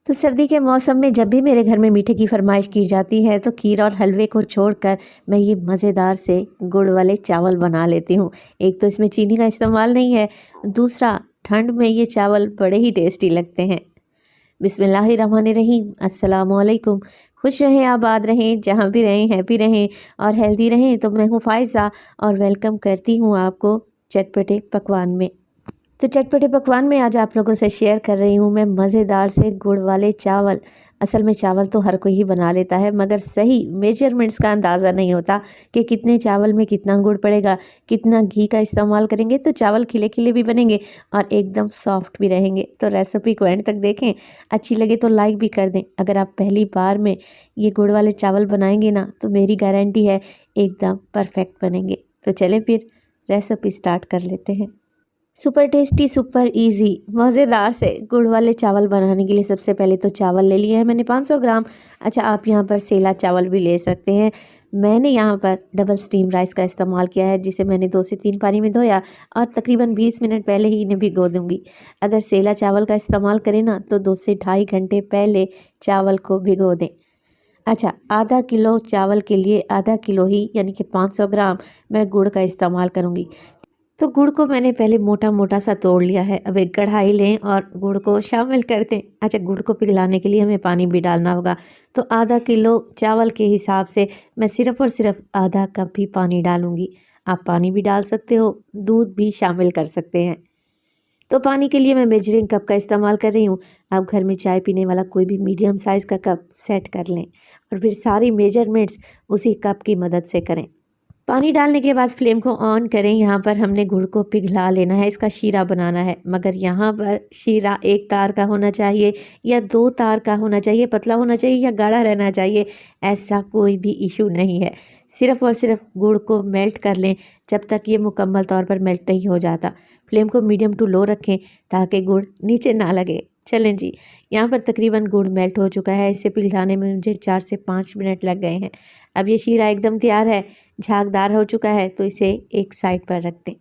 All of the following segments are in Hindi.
तो सर्दी के मौसम में जब भी मेरे घर में मीठे की फरमाइश की जाती है तो खीर और हलवे को छोड़कर मैं ये मज़ेदार से गुड़ वाले चावल बना लेती हूँ। एक तो इसमें चीनी का इस्तेमाल नहीं है, दूसरा ठंड में ये चावल बड़े ही टेस्टी लगते हैं। बिस्मिल्लाहिर्रहमानिर्रहीम, अस्सलामुअलैकुम। खुश रहें, आबाद रहें, जहाँ भी रहें हैप्पी रहें और हेल्दी रहें। तो मैं हूँ फ़ायज़ा और वेलकम करती हूँ आपको चटपटे पकवान में। तो चटपटे पकवान में आज आप लोगों से शेयर कर रही हूँ मैं मज़ेदार से गुड़ वाले चावल। असल में चावल तो हर कोई ही बना लेता है, मगर सही मेजरमेंट्स का अंदाज़ा नहीं होता कि कितने चावल में कितना गुड़ पड़ेगा, कितना घी का इस्तेमाल करेंगे तो चावल खिले खिले भी बनेंगे और एकदम सॉफ्ट भी रहेंगे। तो रेसिपी को एंड तक देखें, अच्छी लगे तो लाइक भी कर दें। अगर आप पहली बार में ये गुड़ वाले चावल बनाएंगे ना तो मेरी गारंटी है एकदम परफेक्ट बनेंगे। तो चलें फिर रेसिपी स्टार्ट कर लेते हैं। सुपर टेस्टी, सुपर इजी, मज़ेदार से गुड़ वाले चावल बनाने के लिए सबसे पहले तो चावल ले लिए हैं मैंने 500 ग्राम। अच्छा, आप यहाँ पर सेला चावल भी ले सकते हैं। मैंने यहाँ पर डबल स्टीम राइस का इस्तेमाल किया है, जिसे मैंने 2 से 3 पानी में धोया और तकरीबन 20 मिनट पहले ही इन्हें भिगो दूँगी। अगर सेला चावल का इस्तेमाल करें ना तो 2 से ढाई घंटे पहले चावल को भिगो दें। अच्छा, आधा किलो चावल के लिए आधा किलो ही यानी कि 500 ग्राम मैं गुड़ का इस्तेमाल करूँगी। तो गुड़ को मैंने पहले मोटा मोटा सा तोड़ लिया है। अब एक कढ़ाई लें और गुड़ को शामिल कर दें। अच्छा, गुड़ को पिघलाने के लिए हमें पानी भी डालना होगा। तो आधा किलो चावल के हिसाब से मैं सिर्फ़ और सिर्फ आधा कप ही पानी डालूँगी। आप पानी भी डाल सकते हो, दूध भी शामिल कर सकते हैं। तो पानी के लिए मैं मेजरिंग कप का इस्तेमाल कर रही हूँ। आप घर में चाय पीने वाला कोई भी मीडियम साइज़ का कप सेट कर लें और फिर सारी मेजरमेंट्स उसी कप की मदद से करें। पानी डालने के बाद फ्लेम को ऑन करें। यहाँ पर हमने गुड़ को पिघला लेना है, इसका शीरा बनाना है। मगर यहाँ पर शीरा एक तार का होना चाहिए या 2 तार का होना चाहिए, पतला होना चाहिए या गाढ़ा रहना चाहिए, ऐसा कोई भी इशू नहीं है। सिर्फ़ और सिर्फ गुड़ को मेल्ट कर लें जब तक ये मुकम्मल तौर पर मेल्ट नहीं हो जाता। फ्लेम को मीडियम टू लो रखें ताकि गुड़ नीचे ना लगे। चलें जी, यहाँ पर तकरीबन गुड़ मेल्ट हो चुका है। इसे पिघलाने में मुझे 4 से 5 मिनट लग गए हैं। अब ये शीरा एकदम तैयार है, झागदार हो चुका है, तो इसे एक साइड पर रख दें।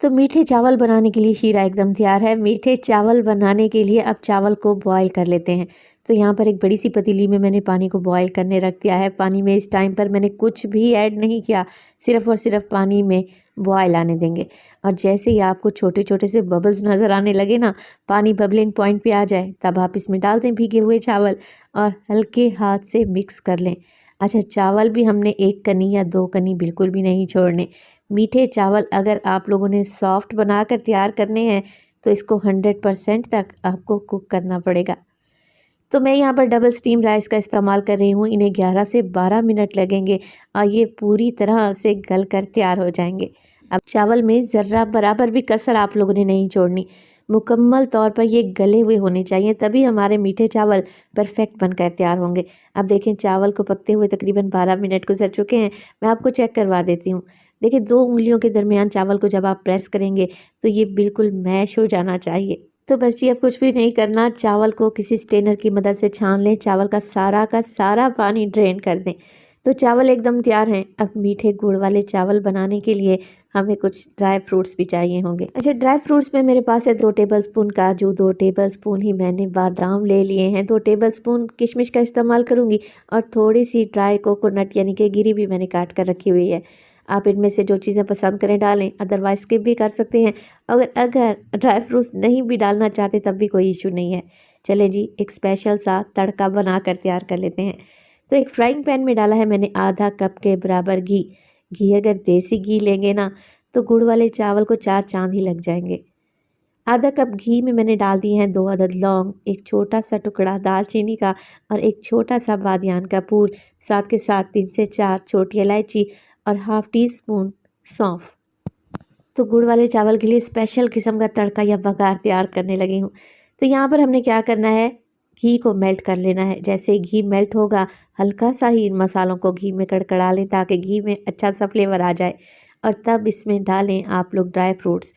तो मीठे चावल बनाने के लिए शीरा एकदम तैयार है। मीठे चावल बनाने के लिए अब चावल को बॉयल कर लेते हैं। तो यहाँ पर एक बड़ी सी पतीली में मैंने पानी को बॉयल करने रख दिया है। पानी में इस टाइम पर मैंने कुछ भी ऐड नहीं किया, सिर्फ़ और सिर्फ पानी में बॉयल आने देंगे। और जैसे ही आपको छोटे छोटे से बबल्स नज़र आने लगे ना, पानी बबलिंग पॉइंट पे आ जाए, तब आप इसमें डाल दें भीगे हुए चावल और हल्के हाथ से मिक्स कर लें। अच्छा, चावल भी हमने 1 कनी या 2 कनी बिल्कुल भी नहीं छोड़ने। मीठे चावल अगर आप लोगों ने सॉफ्ट बनाकर तैयार करने हैं तो इसको 100% तक आपको कुक करना पड़ेगा। तो मैं यहाँ पर डबल स्टीम राइस का इस्तेमाल कर रही हूँ। इन्हें 11 से 12 मिनट लगेंगे और ये पूरी तरह से गल कर तैयार हो जाएंगे। अब चावल में ज़र्रा बराबर भी कसर आप लोगों ने नहीं छोड़नी, मुकम्मल तौर पर ये गले हुए होने चाहिए, तभी हमारे मीठे चावल परफेक्ट बनकर तैयार होंगे। अब देखें, चावल को पकते हुए तकरीबन 12 मिनट गुजर चुके हैं। मैं आपको चेक करवा देती हूँ। देखिए, 2 उंगलियों के दरमियान चावल को जब आप प्रेस करेंगे तो ये बिल्कुल मैश हो जाना चाहिए। तो बस जी, अब कुछ भी नहीं करना, चावल को किसी स्ट्रेनर की मदद से छान लें, चावल का सारा पानी ड्रेन कर दें। तो चावल एकदम तैयार हैं। अब मीठे गुड़ वाले चावल बनाने के लिए हमें कुछ ड्राई फ्रूट्स भी चाहिए होंगे। अच्छा, ड्राई फ्रूट्स में मेरे पास है 2 टेबलस्पून काजू, 2 टेबलस्पून ही मैंने बादाम ले लिए हैं, 2 टेबलस्पून किशमिश का इस्तेमाल करूँगी और थोड़ी सी ड्राई कोकोनट यानी कि गिरी भी मैंने काट कर रखी हुई है। आप इनमें से जो चीज़ें पसंद करें डालें, अदरवाइज स्किप भी कर सकते हैं। अगर ड्राई फ्रूट्स नहीं भी डालना चाहते तब भी कोई इशू नहीं है। चलें जी, एक स्पेशल सा तड़का बना कर तैयार कर लेते हैं। तो एक फ्राइंग पैन में डाला है मैंने आधा कप के बराबर घी। घी अगर देसी घी लेंगे ना तो गुड़ वाले चावल को 4 चांद ही लग जाएंगे। आधा कप घी में मैंने डाल दिए हैं 2 अदद लौंग, एक छोटा सा टुकड़ा दालचीनी का और एक छोटा सा बादियान का फूल, साथ के साथ 3 से 4 छोटी इलायची और हाफ टी स्पून सौंफ। तो गुड़ वाले चावल के लिए स्पेशल किस्म का तड़का या बघार तैयार करने लगी हूँ। तो यहाँ पर हमने क्या करना है, घी को मेल्ट कर लेना है। जैसे ही घी मेल्ट होगा, हल्का सा ही इन मसालों को घी में कड़कड़ा लें ताकि घी में अच्छा सा फ्लेवर आ जाए। और तब इसमें डालें आप लोग ड्राई फ्रूट्स,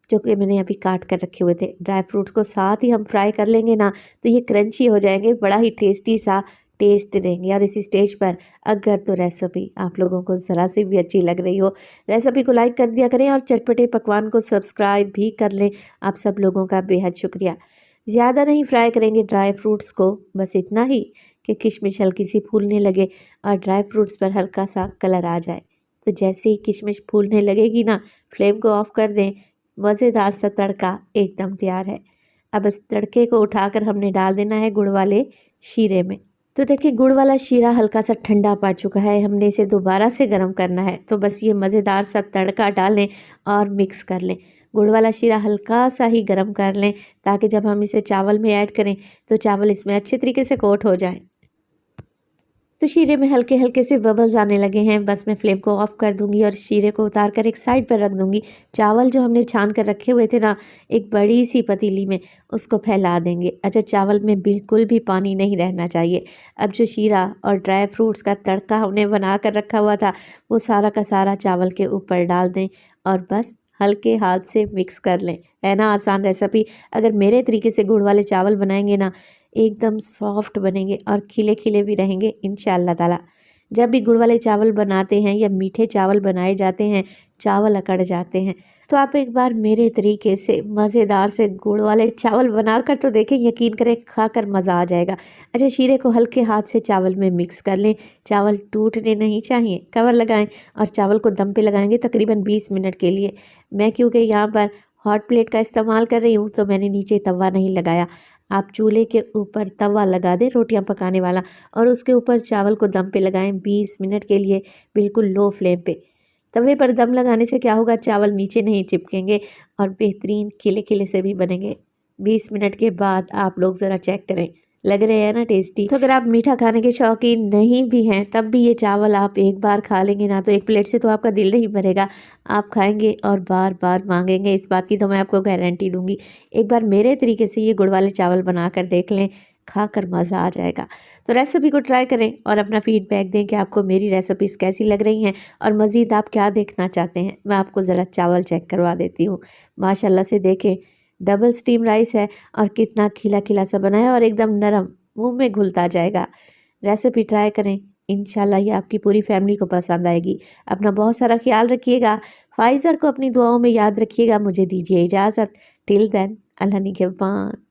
जो कि मैंने अभी काट कर रखे हुए थे। ड्राई फ्रूट्स को साथ ही हम फ्राई कर लेंगे ना तो ये क्रंची हो जाएंगे, बड़ा ही टेस्टी सा टेस्ट देंगे। और इसी स्टेज पर अगर तो रेसिपी आप लोगों को ज़रा सी भी अच्छी लग रही हो, रेसिपी को लाइक कर दिया करें और चटपटे पकवान को सब्सक्राइब भी कर लें। आप सब लोगों का बेहद शुक्रिया। ज़्यादा नहीं फ्राई करेंगे ड्राई फ्रूट्स को, बस इतना ही कि किशमिश हल्की सी फूलने लगे और ड्राई फ्रूट्स पर हल्का सा कलर आ जाए। तो जैसे ही किशमिश फूलने लगेगी ना, फ्लेम को ऑफ कर दें। मज़ेदार सा तड़का एकदम तैयार है। अब इस तड़के को उठाकर हमने डाल देना है गुड़ वाले शीरे में। तो देखिए गुड़ वाला शीरा हल्का सा ठंडा पड़ चुका है, हमने इसे दोबारा से गर्म करना है। तो बस ये मज़ेदार सा तड़का डालें और मिक्स कर लें। गुड़ वाला शीरा हल्का सा ही गर्म कर लें ताकि जब हम इसे चावल में ऐड करें तो चावल इसमें अच्छे तरीके से कोट हो जाएं। तो शीरे में हल्के हल्के से बबल्स आने लगे हैं। बस मैं फ्लेम को ऑफ कर दूंगी और शीरे को उतार कर एक साइड पर रख दूंगी। चावल जो हमने छान कर रखे हुए थे ना, एक बड़ी सी पतीली में उसको फैला देंगे। अच्छा, चावल में बिल्कुल भी पानी नहीं रहना चाहिए। अब जो शीरा और ड्राई फ्रूट्स का तड़का हमने बना कर रखा हुआ था, वो सारा का सारा चावल के ऊपर डाल दें और बस हल्के हाथ से मिक्स कर लें। है ना आसान रेसिपी। अगर मेरे तरीके से गुड़ वाले चावल बनाएंगे ना, एकदम सॉफ्ट बनेंगे और खिले खिले भी रहेंगे इंशाअल्लाह ताला। जब भी गुड़ वाले चावल बनाते हैं या मीठे चावल बनाए जाते हैं, चावल अकड़ जाते हैं। तो आप एक बार मेरे तरीके से मज़ेदार से गुड़ वाले चावल बनाकर तो देखें, यकीन करें खाकर मज़ा आ जाएगा। अच्छा, शीरे को हल्के हाथ से चावल में मिक्स कर लें। चावल टूटने नहीं चाहिए। कवर लगाएं और चावल को दम पे लगाएंगे तकरीबन 20 मिनट के लिए। मैं क्योंकि यहाँ पर हॉट प्लेट का इस्तेमाल कर रही हूँ तो मैंने नीचे तवा नहीं लगाया। आप चूल्हे के ऊपर तवा लगा दें रोटियां पकाने वाला और उसके ऊपर चावल को दम पे लगाएं 20 मिनट के लिए, बिल्कुल लो फ्लेम पे। तवे पर दम लगाने से क्या होगा, चावल नीचे नहीं चिपकेंगे और बेहतरीन खिले खिले से भी बनेंगे। 20 मिनट के बाद आप लोग ज़रा चेक करें, लग रहे हैं ना टेस्टी। तो अगर आप मीठा खाने के शौकीन नहीं भी हैं, तब भी ये चावल आप एक बार खा लेंगे ना, तो एक प्लेट से तो आपका दिल नहीं भरेगा। आप खाएंगे और बार बार मांगेंगे। इस बात की तो मैं आपको गारंटी दूंगी। एक बार मेरे तरीके से ये गुड़ वाले चावल बना कर देख लें, खाकर मज़ा आ जाएगा। तो रेसिपी को ट्राई करें और अपना फीडबैक दें कि आपको मेरी रेसिपीज़ कैसी लग रही हैं और मज़ीद आप क्या देखना चाहते हैं। मैं आपको ज़रा चावल चेक करवा देती हूँ। माशाल्लाह से देखें, डबल स्टीम राइस है और कितना खिला खिला सा बना है और एकदम नरम, मुंह में घुलता जाएगा। रेसिपी ट्राई करें, इंशाल्लाह ये आपकी पूरी फैमिली को पसंद आएगी। अपना बहुत सारा ख्याल रखिएगा। फाइज़र को अपनी दुआओं में याद रखिएगा। मुझे दीजिए इजाज़त। टिल देन, अल्लाह निगहबान।